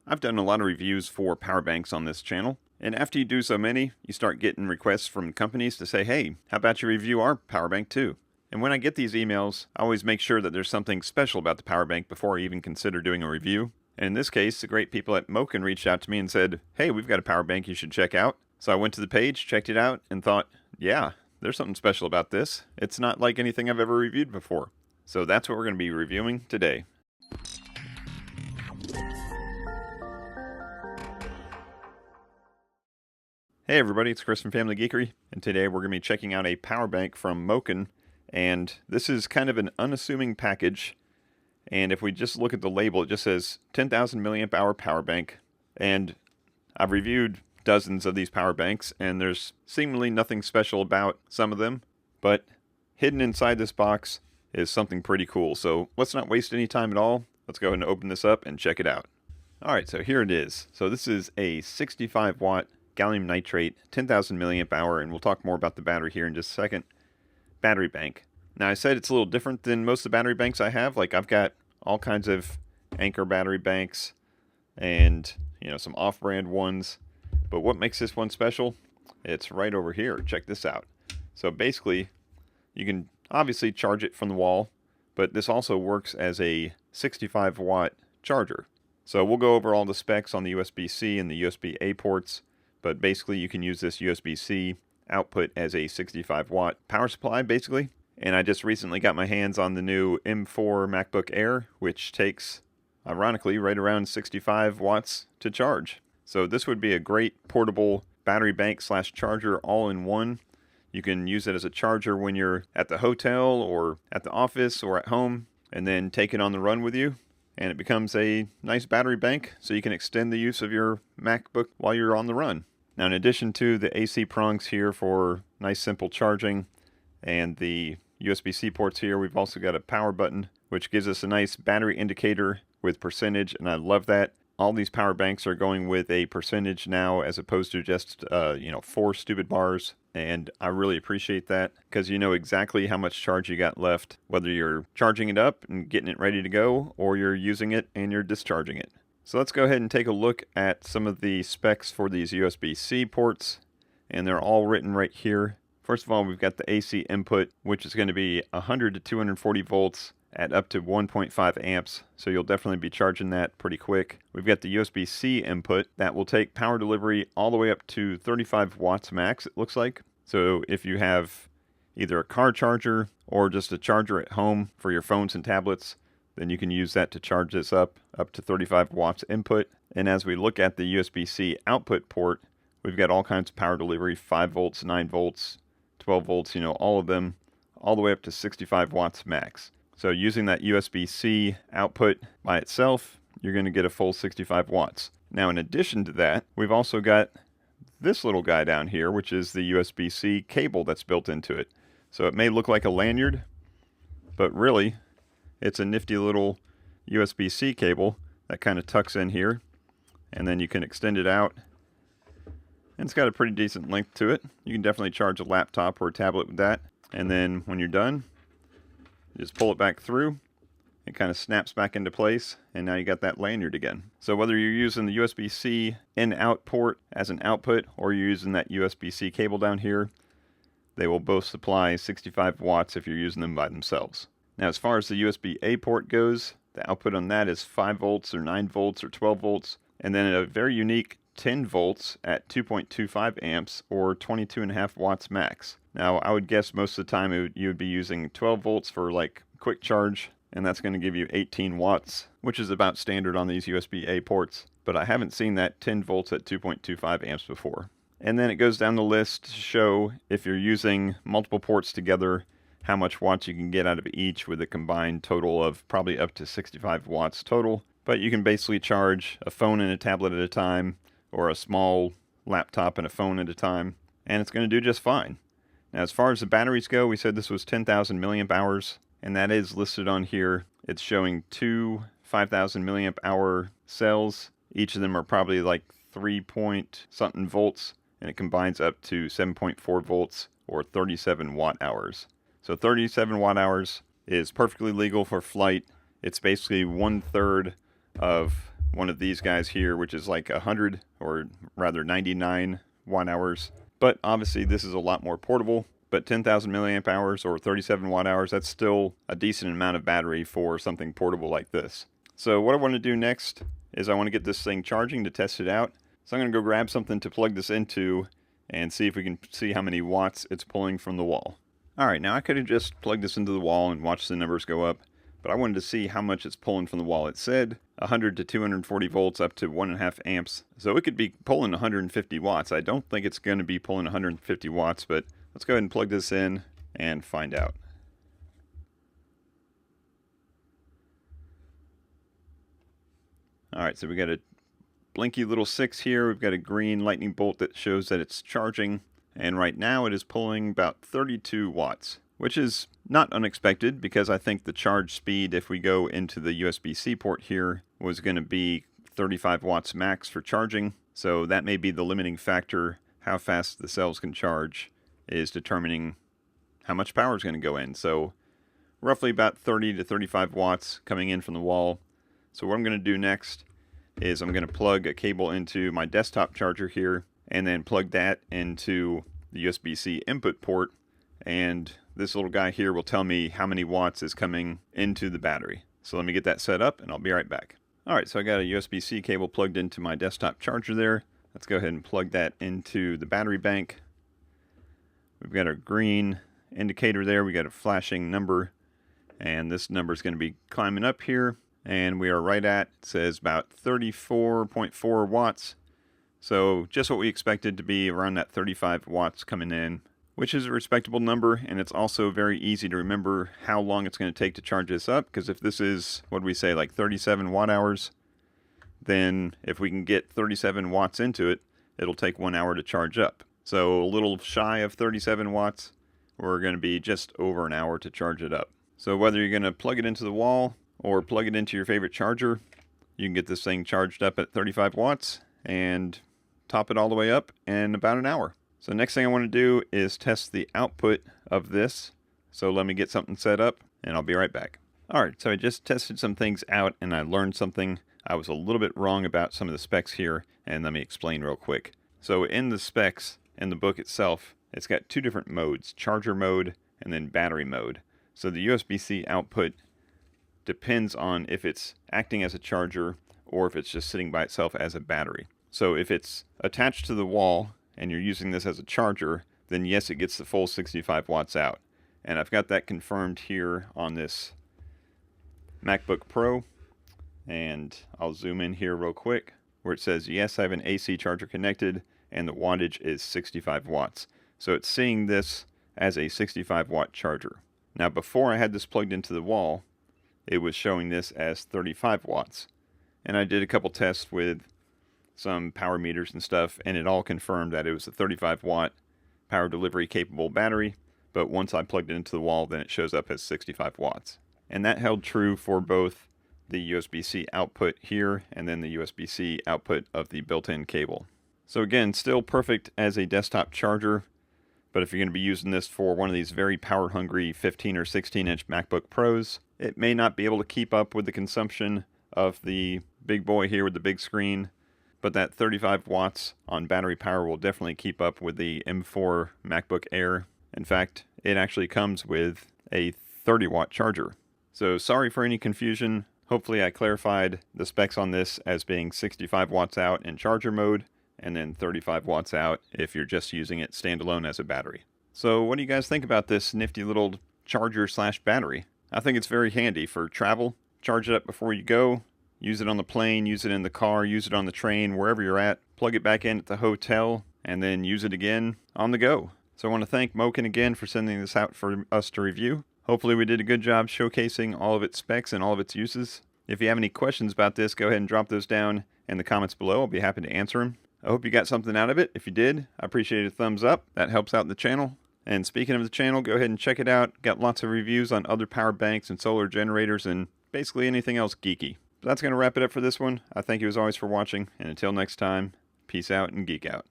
I've done a lot of reviews for power banks on this channel, and after you do so many, you start getting requests from companies to say, hey, how about you review our power bank too? And when I get these emails, I always make sure that there's something special about the power bank before I even consider doing a review. And in this case, the great people at MOKiN reached out to me and said, hey, we've got a power bank you should check out. So I went to the page, checked it out, and thought, yeah, there's something special about this. It's not like anything I've ever reviewed before. So that's what we're going to be reviewing today. Hey everybody, it's Chris from FamilyGeekery, and today we're going to be checking out a power bank from MOKiN, and this is kind of an unassuming package, and if we just look at the label, it just says 10,000 milliamp hour power bank, and I've reviewed dozens of these power banks, and there's seemingly nothing special about some of them, but hidden inside this box is something pretty cool, so let's not waste any time at all. Let's go ahead and open this up and check it out. Alright, so here it is. So this is a 65 watt gallium nitrate, 10,000 milliamp hour, and we'll talk more about the battery here in just a second, battery bank. Now I said it's a little different than most of the battery banks I have. Like I've got all kinds of Anker battery banks and, you know, some off-brand ones. But what makes this one special? It's right over here. Check this out. So basically, you can obviously charge it from the wall, but this also works as a 65 watt charger. So we'll go over all the specs on the USB-C and the USB-A ports. But basically you can use this USB-C output as a 65 watt power supply basically. And I just recently got my hands on the new M4 MacBook Air, which takes, ironically, right around 65 watts to charge. So this would be a great portable battery bank slash charger all in one. You can use it as a charger when you're at the hotel or at the office or at home, and then take it on the run with you. And it becomes a nice battery bank, so you can extend the use of your MacBook while you're on the run. Now, in addition to the AC prongs here for nice simple charging and the USB-C ports here, we've also got a power button, which gives us a nice battery indicator with percentage, and I love that. All these power banks are going with a percentage now as opposed to just, 4 stupid bars. And I really appreciate that because you know exactly how much charge you got left, whether you're charging it up and getting it ready to go or you're using it and you're discharging it. So let's go ahead and take a look at some of the specs for these USB-C ports, and they're all written right here. First of all, we've got the AC input, which is going to be 100 to 240 volts at up to 1.5 amps, so you'll definitely be charging that pretty quick. We've got the USB-C input that will take power delivery all the way up to 35 watts max, it looks like. So if you have either a car charger or just a charger at home for your phones and tablets, then you can use that to charge this up to 35 watts input. And as we look at the USB-C output port, we've got all kinds of power delivery, 5 volts, 9 volts, 12 volts, all of them, all the way up to 65 watts max. So using that USB-C output by itself, you're going to get a full 65 watts. Now in addition to that, we've also got this little guy down here, which is the USB-C cable that's built into it. So it may look like a lanyard, but really, it's a nifty little USB-C cable that kind of tucks in here, and then you can extend it out. And it's got a pretty decent length to it. You can definitely charge a laptop or a tablet with that. And then when you're done, you just pull it back through. It kind of snaps back into place, and now you got that lanyard again. So whether you're using the USB-C in-out port as an output, or you're using that USB-C cable down here, they will both supply 65 watts if you're using them by themselves. Now as far as the USB-A port goes, the output on that is 5 volts or 9 volts or 12 volts, and then a very unique 10 volts at 2.25 amps or 22.5 watts max. Now I would guess most of the time you would be using 12 volts for like quick charge, and that's going to give you 18 watts, which is about standard on these USB-A ports. But I haven't seen that 10 volts at 2.25 amps before. And then it goes down the list to show if you're using multiple ports together, how much watts you can get out of each with a combined total of probably up to 65 watts total. But you can basically charge a phone and a tablet at a time, or a small laptop and a phone at a time, and it's going to do just fine. Now as far as the batteries go, we said this was 10,000 milliamp hours. And that is listed on here. It's showing 2 5,000 milliamp hour cells. Each of them are probably like 3 point something volts, and it combines up to 7.4 volts or 37 watt hours. So 37 watt hours is perfectly legal for flight. It's basically 1/3 of one of these guys here, which is like 100 or rather 99 watt hours. But obviously this is a lot more portable. But 10,000 milliamp hours or 37 watt hours, that's still a decent amount of battery for something portable like this. So what I want to do next is I want to get this thing charging to test it out. So I'm going to go grab something to plug this into and see if we can see how many watts it's pulling from the wall. Alright, now I could have just plugged this into the wall and watched the numbers go up, but I wanted to see how much it's pulling from the wall. It said 100 to 240 volts up to 1.5 amps, so it could be pulling 150 watts. I don't think it's going to be pulling 150 watts, but let's go ahead and plug this in and find out. Alright, so we got a blinky little 6 here. We've got a green lightning bolt that shows that it's charging. And right now it is pulling about 32 watts, which is not unexpected because I think the charge speed, if we go into the USB-C port here, was going to be 35 watts max for charging. So that may be the limiting factor. How fast the cells can charge is determining how much power is going to go in. So roughly about 30 to 35 watts coming in from the wall. So what I'm going to do next is I'm going to plug a cable into my desktop charger here and then plug that into the USB-C input port, and this little guy here will tell me how many watts is coming into the battery. So let me get that set up and I'll be right back. Alright, so I got a USB-C cable plugged into my desktop charger there. Let's go ahead and plug that into the battery bank. We've got our green indicator there, we got a flashing number, and this number is going to be climbing up here, and we are right at, it says about 34.4 watts. So just what we expected to be, around that 35 watts coming in, which is a respectable number, and it's also very easy to remember how long it's going to take to charge this up, because if this is, what do we say, like 37 watt hours, then if we can get 37 watts into it, it'll take 1 hour to charge up. So a little shy of 37 watts, we're going to be just over an hour to charge it up. So whether you're going to plug it into the wall or plug it into your favorite charger, you can get this thing charged up at 35 watts and top it all the way up in about an hour. So next thing I want to do is test the output of this. So let me get something set up and I'll be right back. Alright, so I just tested some things out and I learned something. I was a little bit wrong about some of the specs here, and let me explain real quick. So in the specs, in the book itself, it's got two different modes, charger mode and then battery mode. So the USB-C output depends on if it's acting as a charger or if it's just sitting by itself as a battery. So if it's attached to the wall and you're using this as a charger, then yes, it gets the full 65 watts out. And I've got that confirmed here on this MacBook Pro. And I'll zoom in here real quick where it says, yes, I have an AC charger connected and the wattage is 65 watts. So it's seeing this as a 65 watt charger. Now before I had this plugged into the wall, it was showing this as 35 watts. And I did a couple tests with some power meters and stuff, and it all confirmed that it was a 35 watt power delivery capable battery, but once I plugged it into the wall, then it shows up as 65 watts. And that held true for both the USB-C output here and then the USB-C output of the built-in cable. So again, still perfect as a desktop charger, but if you're going to be using this for one of these very power-hungry 15 or 16-inch MacBook Pros, it may not be able to keep up with the consumption of the big boy here with the big screen, but that 35 watts on battery power will definitely keep up with the M4 MacBook Air. In fact, it actually comes with a 30 watt charger. So sorry for any confusion. Hopefully I clarified the specs on this as being 65 watts out in charger mode and then 35 watts out if you're just using it standalone as a battery. So what do you guys think about this nifty little charger slash battery? I think it's very handy for travel. Charge it up before you go. Use it on the plane, use it in the car, use it on the train, wherever you're at. Plug it back in at the hotel, and then use it again on the go. So I want to thank MOKiN again for sending this out for us to review. Hopefully we did a good job showcasing all of its specs and all of its uses. If you have any questions about this, go ahead and drop those down in the comments below. I'll be happy to answer them. I hope you got something out of it. If you did, I appreciate a thumbs up. That helps out the channel. And speaking of the channel, go ahead and check it out. Got lots of reviews on other power banks and solar generators and basically anything else geeky. That's going to wrap it up for this one. I thank you as always for watching, and until next time, peace out and geek out.